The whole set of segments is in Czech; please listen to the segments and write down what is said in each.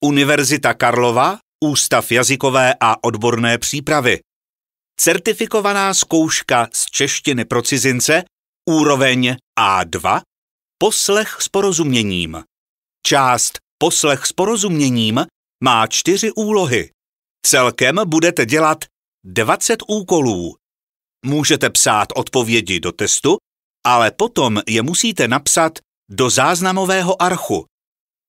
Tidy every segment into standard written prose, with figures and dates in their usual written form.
Univerzita Karlova, Ústav jazykové a odborné přípravy. Certifikovaná zkouška z češtiny pro cizince, úroveň A2, poslech s porozuměním. Část poslech s porozuměním má 4 úlohy. Celkem budete dělat 20 úkolů. Můžete psát odpovědi do testu, ale potom je musíte napsat do záznamového archu.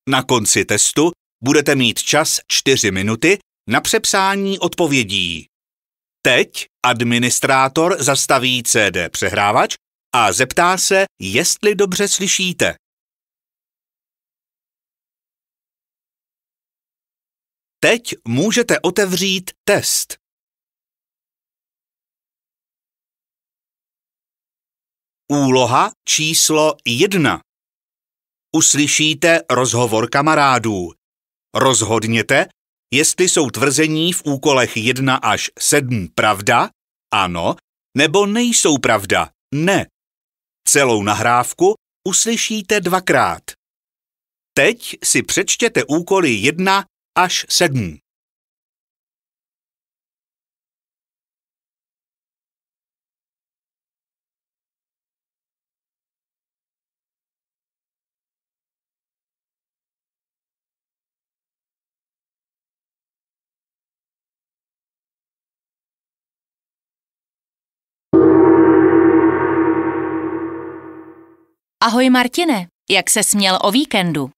Na konci testu budete mít čas 4 minuty na přepsání odpovědí. Teď administrátor zastaví CD přehrávač a zeptá se, jestli dobře slyšíte. Teď můžete otevřít test. Úloha číslo 1. Uslyšíte rozhovor kamarádů. Rozhodněte, jestli jsou tvrzení v úkolech 1 až 7 pravda, ano, nebo nejsou pravda, ne. Celou nahrávku uslyšíte 2krát. Teď si přečtěte úkoly 1 až 7. Ahoj Martine, jak ses měl o víkendu?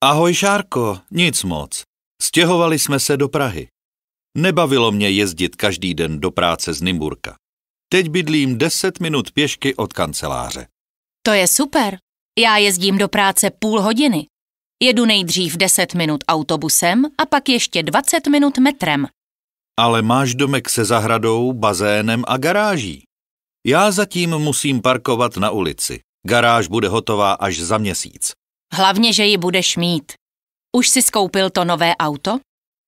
Ahoj Šárko, nic moc. Stěhovali jsme se do Prahy. Nebavilo mě jezdit každý den do práce z Nymburka. Teď bydlím 10 minut pěšky od kanceláře. To je super. Já jezdím do práce půl hodiny. Jedu nejdřív 10 minut autobusem a pak ještě 20 minut metrem. Ale máš domek se zahradou, bazénem a garáží. Já zatím musím parkovat na ulici. Garáž bude hotová až za měsíc. Hlavně, že ji budeš mít. Už jsi skoupil to nové auto?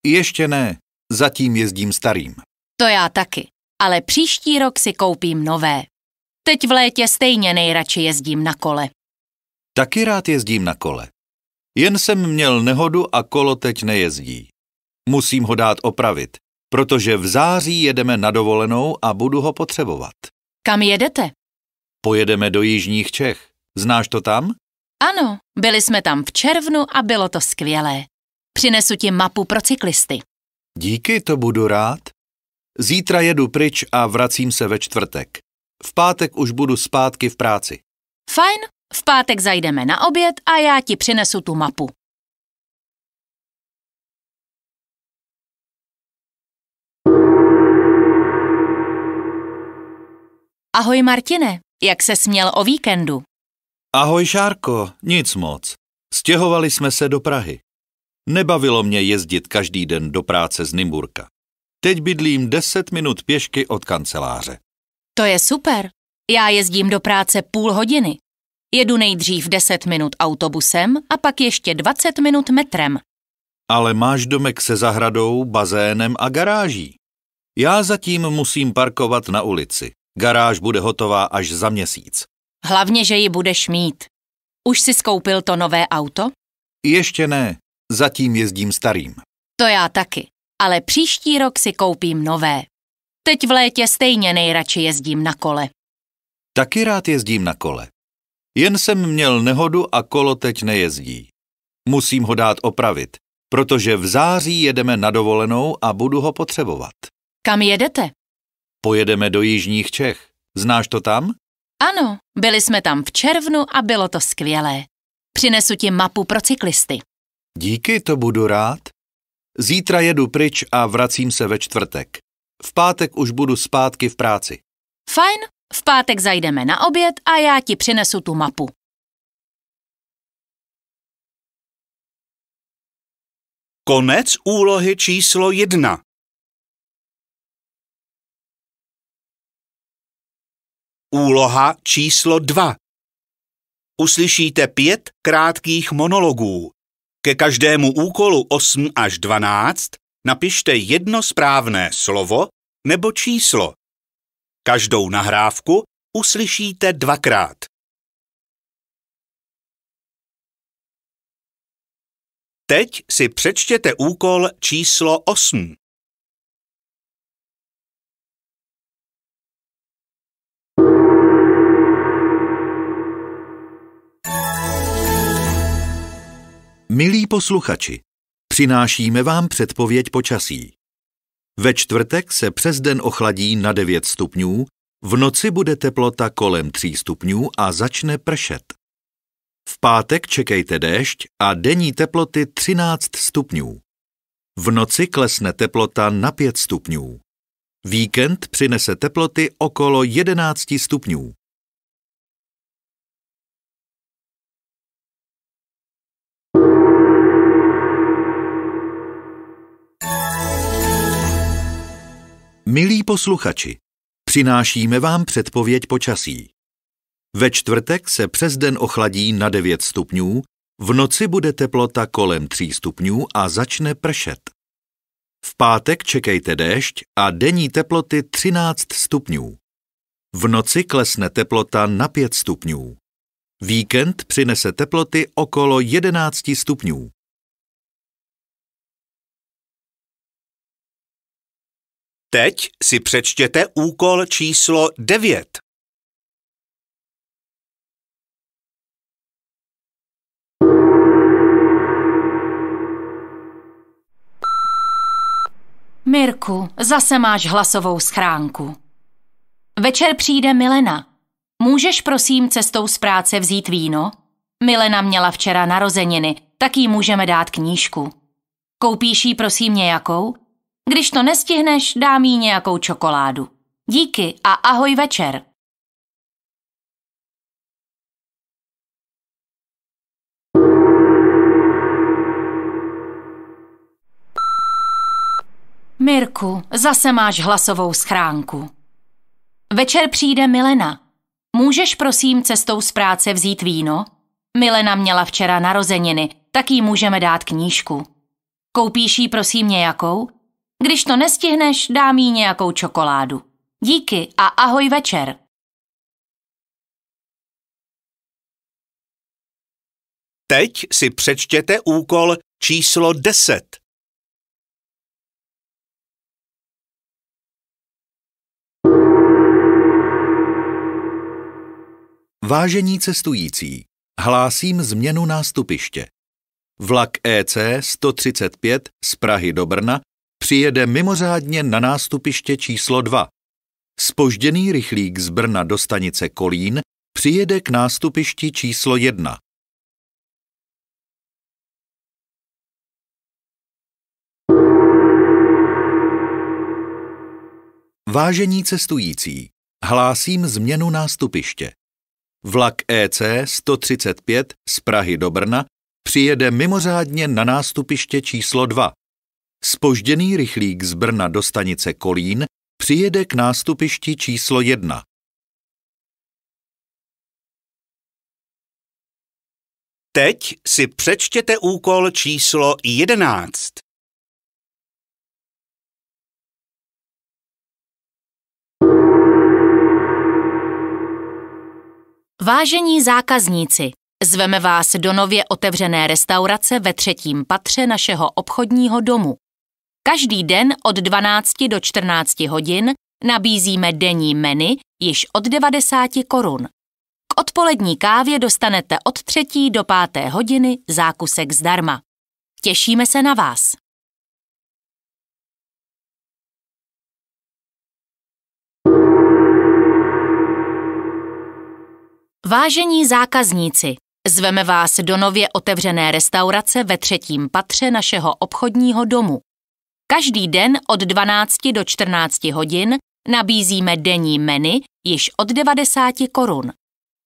Ještě ne, zatím jezdím starým. To já taky, ale příští rok si koupím nové. Teď v létě stejně nejradši jezdím na kole. Taky rád jezdím na kole. Jen jsem měl nehodu a kolo teď nejezdí. Musím ho dát opravit, protože v září jedeme na dovolenou a budu ho potřebovat. Kam jedete? Pojedeme do jižních Čech. Znáš to tam? Ano, byli jsme tam v červnu a bylo to skvělé. Přinesu ti mapu pro cyklisty. Díky, to budu rád. Zítra jedu pryč a vracím se ve čtvrtek. V pátek už budu zpátky v práci. Fajn, v pátek zajdeme na oběd a já ti přinesu tu mapu. Ahoj Martine, jak ses měl o víkendu? Ahoj Šárko, nic moc. Stěhovali jsme se do Prahy. Nebavilo mě jezdit každý den do práce z Nymburka. Teď bydlím 10 minut pěšky od kanceláře. To je super. Já jezdím do práce půl hodiny. Jedu nejdřív 10 minut autobusem a pak ještě 20 minut metrem. Ale máš domek se zahradou, bazénem a garáží. Já zatím musím parkovat na ulici. Garáž bude hotová až za měsíc. Hlavně, že ji budeš mít. Už jsi skoupil to nové auto? Ještě ne, zatím jezdím starým. To já taky, ale příští rok si koupím nové. Teď v létě stejně nejradši jezdím na kole. Taky rád jezdím na kole. Jen jsem měl nehodu a kolo teď nejezdí. Musím ho dát opravit, protože v září jedeme na dovolenou a budu ho potřebovat. Kam jedete? Pojedeme do jižních Čech. Znáš to tam? Ano, byli jsme tam v červnu a bylo to skvělé. Přinesu ti mapu pro cyklisty. Díky, to budu rád. Zítra jedu pryč a vracím se ve čtvrtek. V pátek už budu zpátky v práci. Fajn, v pátek zajdeme na oběd a já ti přinesu tu mapu. Konec úlohy číslo 1. Úloha číslo 2. Uslyšíte 5 krátkých monologů. Ke každému úkolu 8 až 12 napište jedno správné slovo nebo číslo. Každou nahrávku uslyšíte 2krát. Teď si přečtěte úkol číslo 8. Milí posluchači, přinášíme vám předpověď počasí. Ve čtvrtek se přes den ochladí na 9 stupňů, v noci bude teplota kolem 3 stupňů a začne pršet. V pátek čekejte déšť a denní teploty 13 stupňů. V noci klesne teplota na 5 stupňů. Víkend přinese teploty okolo 11 stupňů. Milí posluchači, přinášíme vám předpověď počasí. Ve čtvrtek se přes den ochladí na 9 stupňů, v noci bude teplota kolem 3 stupňů a začne pršet. V pátek čekejte déšť a denní teploty 13 stupňů. V noci klesne teplota na 5 stupňů. Víkend přinese teploty okolo 11 stupňů. Teď si přečtěte úkol číslo 9. Mirku, zase máš hlasovou schránku. Večer přijde Milena. Můžeš prosím cestou z práce vzít víno? Milena měla včera narozeniny, tak jí můžeme dát knížku. Koupíš jí prosím nějakou? Když to nestihneš, dám jí nějakou čokoládu. Díky a ahoj večer. Mirku, zase máš hlasovou schránku. Večer přijde Milena. Můžeš prosím cestou z práce vzít víno? Milena měla včera narozeniny, tak jí můžeme dát knížku. Koupíš jí prosím nějakou? Když to nestihneš, dám jí nějakou čokoládu. Díky a ahoj večer. Teď si přečtěte úkol číslo 10. Vážení cestující, hlásím změnu nástupiště. Vlak EC 135 z Prahy do Brna přijede mimořádně na nástupiště číslo 2. Zpožděný rychlík z Brna do stanice Kolín přijede k nástupišti číslo 1. Vážení cestující, hlásím změnu nástupiště. Vlak EC 135 z Prahy do Brna přijede mimořádně na nástupiště číslo 2. Zpožděný rychlík z Brna do stanice Kolín přijede k nástupišti číslo 1. Teď si přečtěte úkol číslo 11. Vážení zákazníci, zveme vás do nově otevřené restaurace ve 3. patře našeho obchodního domu. Každý den od 12 do 14 hodin nabízíme denní menu již od 90 korun. K odpolední kávě dostanete od 3. do 5. hodiny zákusek zdarma. Těšíme se na vás. Vážení zákazníci, zveme vás do nově otevřené restaurace ve 3. patře našeho obchodního domu. Každý den od 12 do 14 hodin nabízíme denní menu již od 90 korun.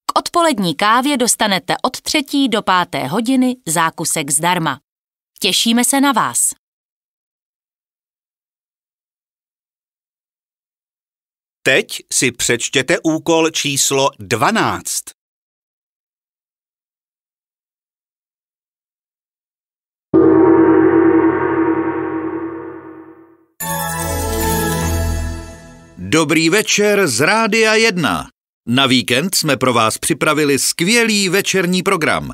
K odpolední kávě dostanete od 3. do 5. hodiny zákusek zdarma. Těšíme se na vás. Teď si přečtěte úkol číslo 12. Dobrý večer z Rádia 1. Na víkend jsme pro vás připravili skvělý večerní program.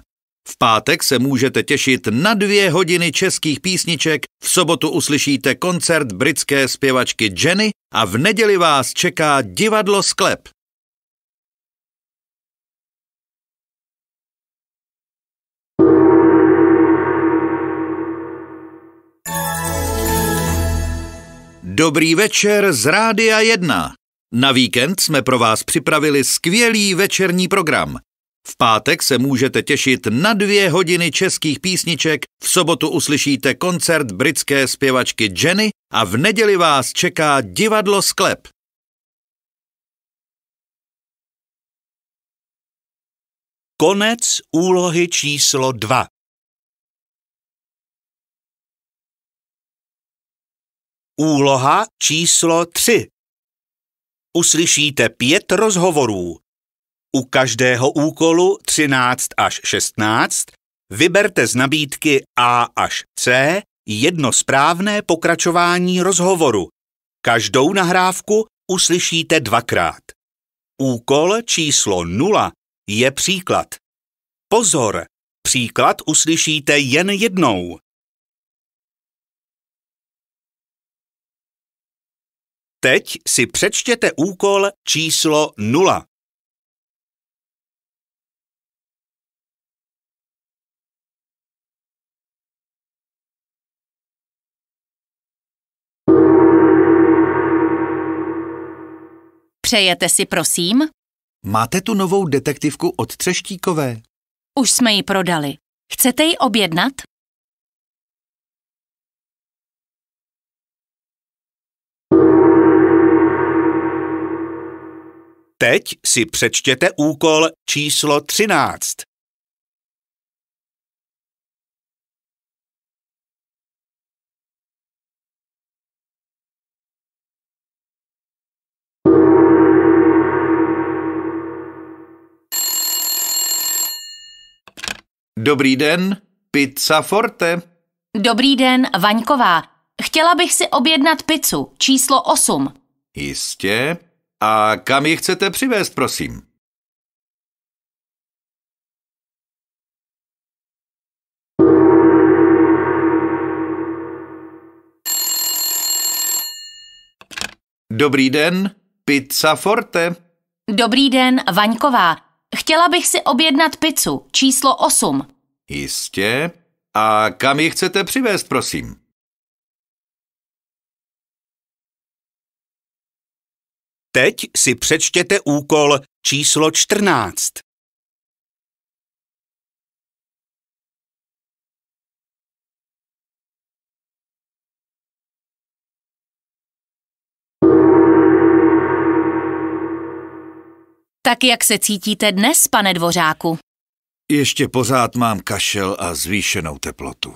V pátek se můžete těšit na 2 hodiny českých písniček, v sobotu uslyšíte koncert britské zpěvačky Jenny a v neděli vás čeká divadlo Sklep. Dobrý večer z Rádia 1. Na víkend jsme pro vás připravili skvělý večerní program. V pátek se můžete těšit na 2 hodiny českých písniček, v sobotu uslyšíte koncert britské zpěvačky Jenny a v neděli vás čeká divadlo Sklep. Konec úlohy číslo 2. Úloha číslo 3. Uslyšíte 5 rozhovorů. U každého úkolu 13 až 16 vyberte z nabídky A až C jedno správné pokračování rozhovoru. Každou nahrávku uslyšíte 2krát. Úkol číslo 0 je příklad. Pozor, příklad uslyšíte jen jednou. Teď si přečtěte úkol číslo 0. Přejete si, prosím? Máte tu novou detektivku od Třeštíkové? Už jsme ji prodali. Chcete ji objednat? Teď si přečtěte úkol číslo 13. Dobrý den, pizza forte. Dobrý den, Vaňková. Chtěla bych si objednat pizzu, číslo 8. Jistě. A kam ji chcete přivést, prosím? Dobrý den, pizza forte. Dobrý den, Vaňková. Chtěla bych si objednat pizzu, číslo 8. Jistě. A kam ji chcete přivést, prosím? Teď si přečtěte úkol číslo 14. Tak jak se cítíte dnes, pane Dvořáku? Ještě pořád mám kašel a zvýšenou teplotu.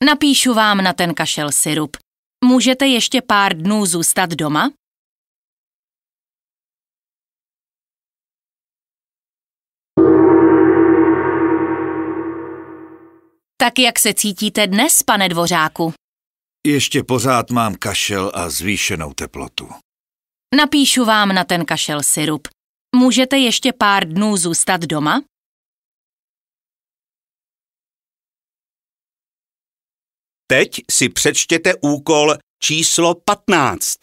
Napíšu vám na ten kašel sirup. Můžete ještě pár dnů zůstat doma? Tak jak se cítíte dnes, pane Dvořáku? Ještě pořád mám kašel a zvýšenou teplotu. Napíšu vám na ten kašel sirup. Můžete ještě pár dnů zůstat doma? Teď si přečtěte úkol číslo 15.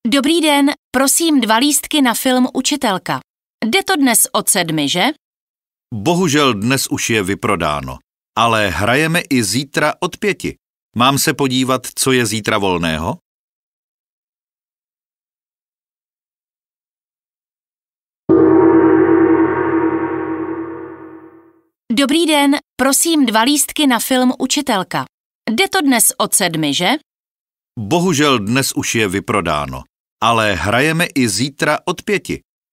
Dobrý den, prosím 2 lístky na film Učitelka. Jde to dnes od 7, že? Bohužel dnes už je vyprodáno, ale hrajeme i zítra od 5. Mám se podívat, co je zítra volného? Dobrý den, prosím 2 lístky na film Učitelka. Jde to dnes od 7, že? Bohužel dnes už je vyprodáno, ale hrajeme i zítra od 5.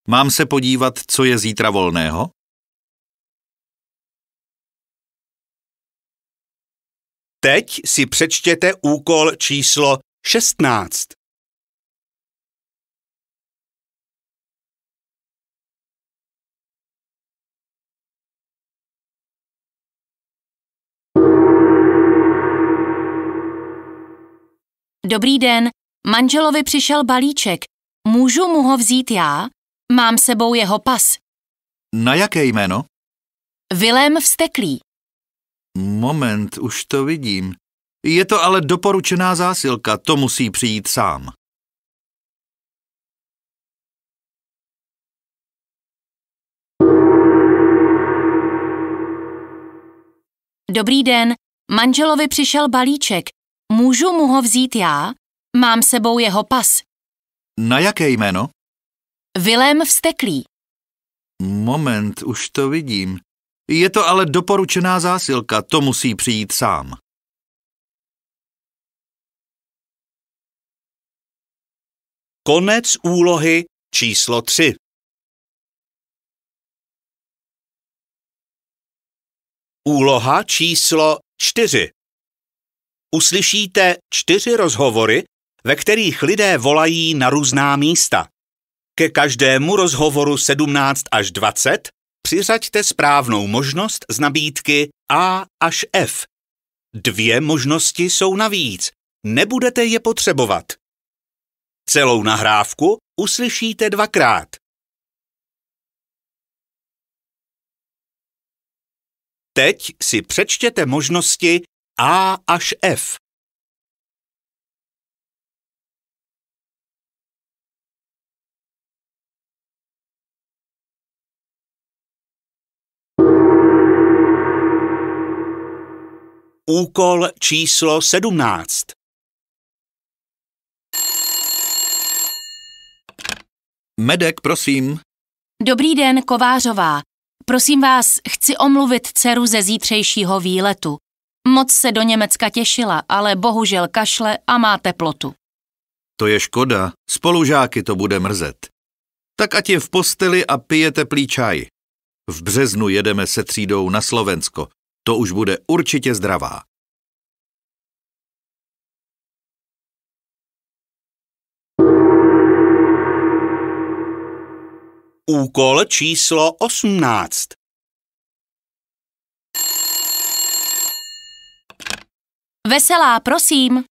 Mám se podívat, co je zítra volného? Teď si přečtěte úkol číslo 16. Dobrý den, manželovi přišel balíček. Můžu mu ho vzít já? Mám sebou jeho pas. Na jaké jméno? Vilém Vzteklý. Moment, už to vidím. Je to ale doporučená zásilka, to musí přijít sám. Dobrý den, manželovi přišel balíček. Můžu mu ho vzít já? Mám sebou jeho pas. Na jaké jméno? Vilém Vzteklý. Moment, už to vidím. Je to ale doporučená zásilka, to musí přijít sám. Konec úlohy číslo 3. Úloha číslo 4. Uslyšíte 4 rozhovory, ve kterých lidé volají na různá místa. Ke každému rozhovoru 17 až 20 přiřaďte správnou možnost z nabídky A až F. 2 možnosti jsou navíc, nebudete je potřebovat. Celou nahrávku uslyšíte 2krát. Teď si přečtěte možnosti A až F. Úkol číslo 17. Medek, prosím. Dobrý den, Kovářová. Prosím vás, chci omluvit dceru ze zítřejšího výletu. Moc se do Německa těšila, ale bohužel kašle a má teplotu. To je škoda, spolužáky to bude mrzet. Tak ať je v posteli a pije teplý čaj. V březnu jedeme se třídou na Slovensko. To už bude určitě zdravá. Úkol číslo 18. Veselá, prosím.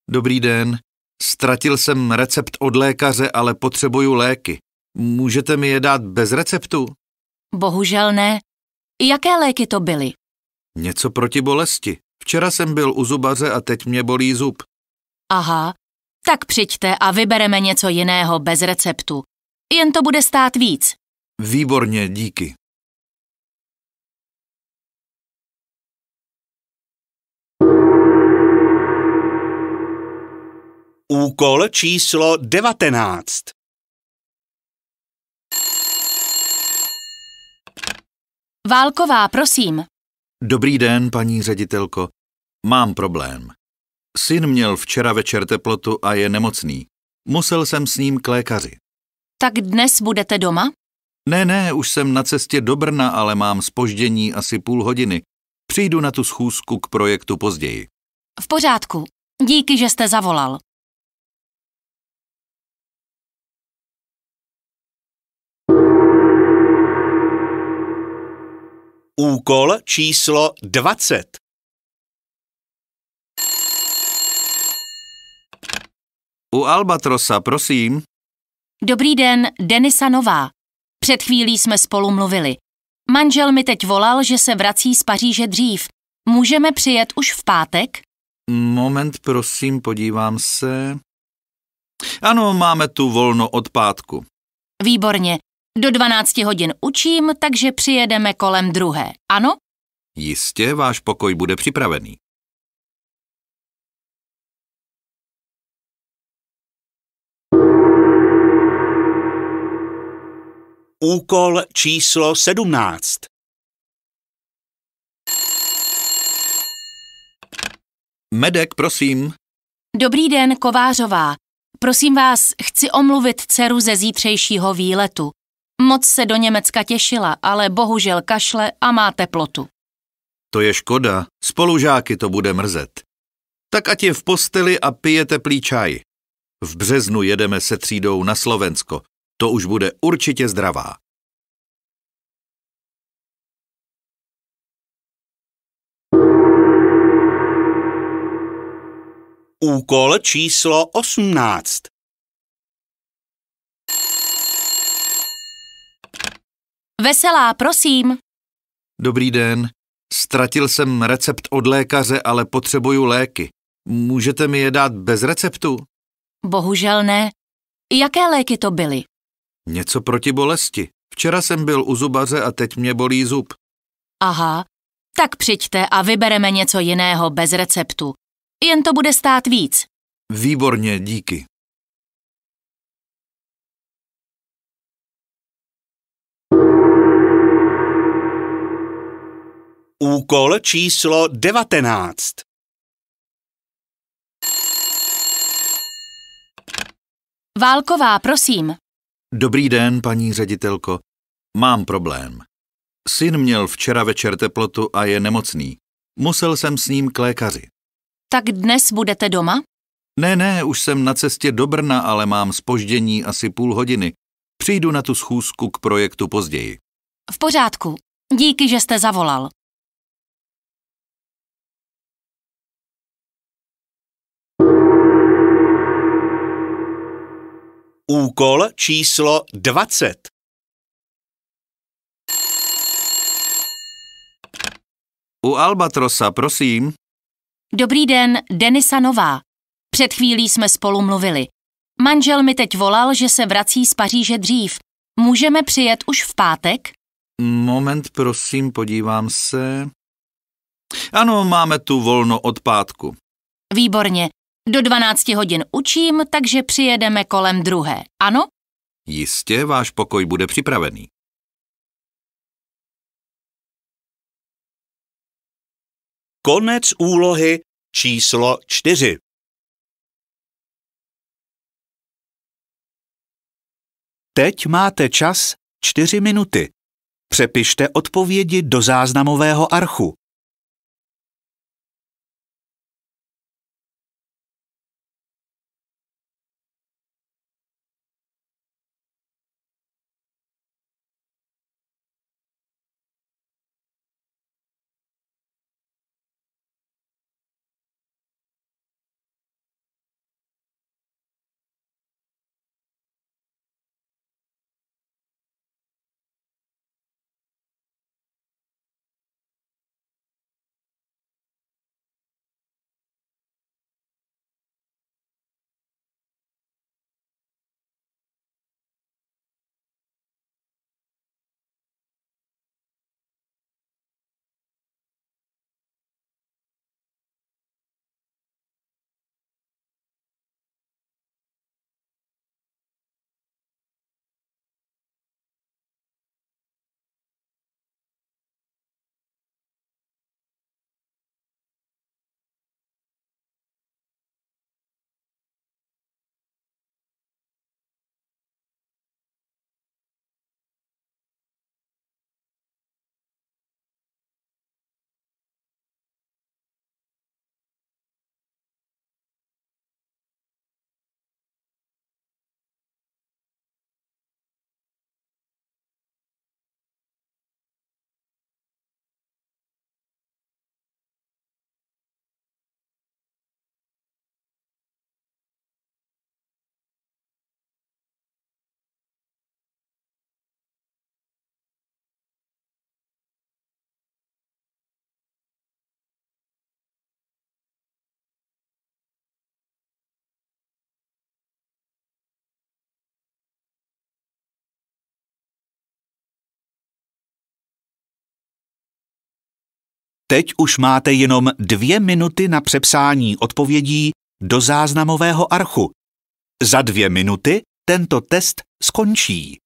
Dobrý den. Ztratil jsem recept od lékaře, ale potřebuju léky. Můžete mi je dát bez receptu? Bohužel ne. Jaké léky to byly? Něco proti bolesti. Včera jsem byl u zubaře a teď mě bolí zub. Aha, tak přijďte a vybereme něco jiného bez receptu. Jen to bude stát víc. Výborně, díky. Úkol číslo 19. Válková, prosím. Dobrý den, paní ředitelko. Mám problém. Syn měl včera večer teplotu a je nemocný. Musel jsem s ním k lékaři. Tak dnes budete doma? Ne, už jsem na cestě do Brna, ale mám zpoždění asi půl hodiny. Přijdu na tu schůzku k projektu později. V pořádku. Díky, že jste zavolal. Úkol číslo 20. U Albatrosa, prosím. Dobrý den, Denisa Nová. Před chvílí jsme spolu mluvili. Manžel mi teď volal, že se vrací z Paříže dřív. Můžeme přijet už v pátek? Moment, prosím, podívám se. Ano, máme tu volno od pátku. Výborně. Do 12 hodin učím, takže přijedeme kolem 2. Ano? Jistě, váš pokoj bude připravený. Úkol číslo 17. Medek, prosím. Dobrý den, Kovářová. Prosím vás, chci omluvit dceru ze zítřejšího výletu. Moc se do Německa těšila, ale bohužel kašle a má teplotu. To je škoda, spolužáky to bude mrzet. Tak ať je v posteli a pije teplý čaj. V březnu jedeme se třídou na Slovensko. To už bude určitě zdravá. Úkol číslo 18. Veselá, prosím. Dobrý den. Ztratil jsem recept od lékaře, ale potřebuju léky. Můžete mi je dát bez receptu? Bohužel ne. Jaké léky to byly? Něco proti bolesti. Včera jsem byl u zubaře a teď mě bolí zub. Aha, tak přijďte a vybereme něco jiného bez receptu. Jen to bude stát víc. Výborně, díky. Úkol číslo 19. Válková, prosím. Dobrý den, paní ředitelko. Mám problém. Syn měl včera večer teplotu a je nemocný. Musel jsem s ním k lékaři. Tak dnes budete doma? Ne, už jsem na cestě do Brna, ale mám zpoždění asi půl hodiny. Přijdu na tu schůzku k projektu později. V pořádku. Díky, že jste zavolal. Úkol číslo 20. U Albatrosa, prosím. Dobrý den, Denisa Nová. Před chvílí jsme spolu mluvili. Manžel mi teď volal, že se vrací z Paříže dřív. Můžeme přijet už v pátek? Moment, prosím, podívám se. Ano, máme tu volno od pátku. Výborně. Do 12 hodin učím, takže přijedeme kolem 2. Ano? Jistě, váš pokoj bude připravený. Konec úlohy číslo 4. Teď máte čas 4 minuty. Přepište odpovědi do záznamového archu. Teď už máte jenom 2 minuty na přepsání odpovědí do záznamového archu. Za 2 minuty tento test skončí.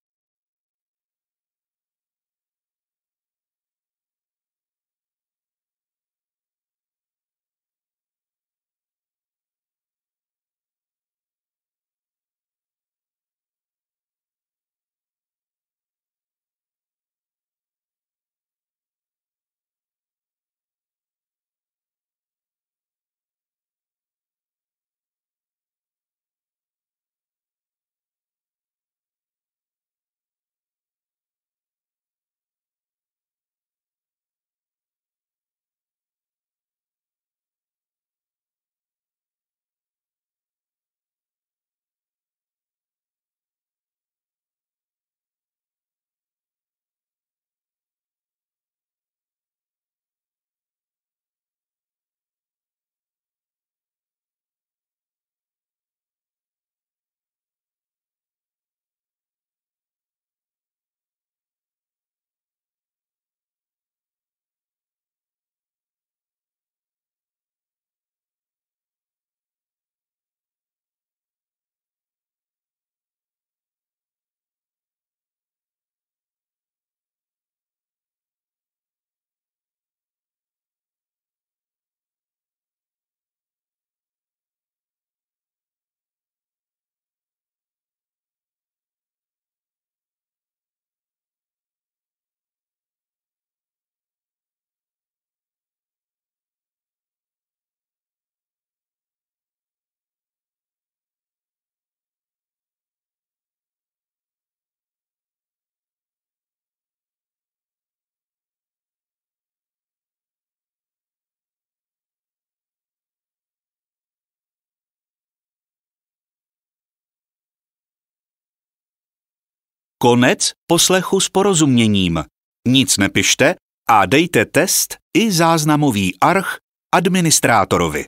Konec poslechu s porozuměním. Nic nepište a dejte test i záznamový arch administrátorovi.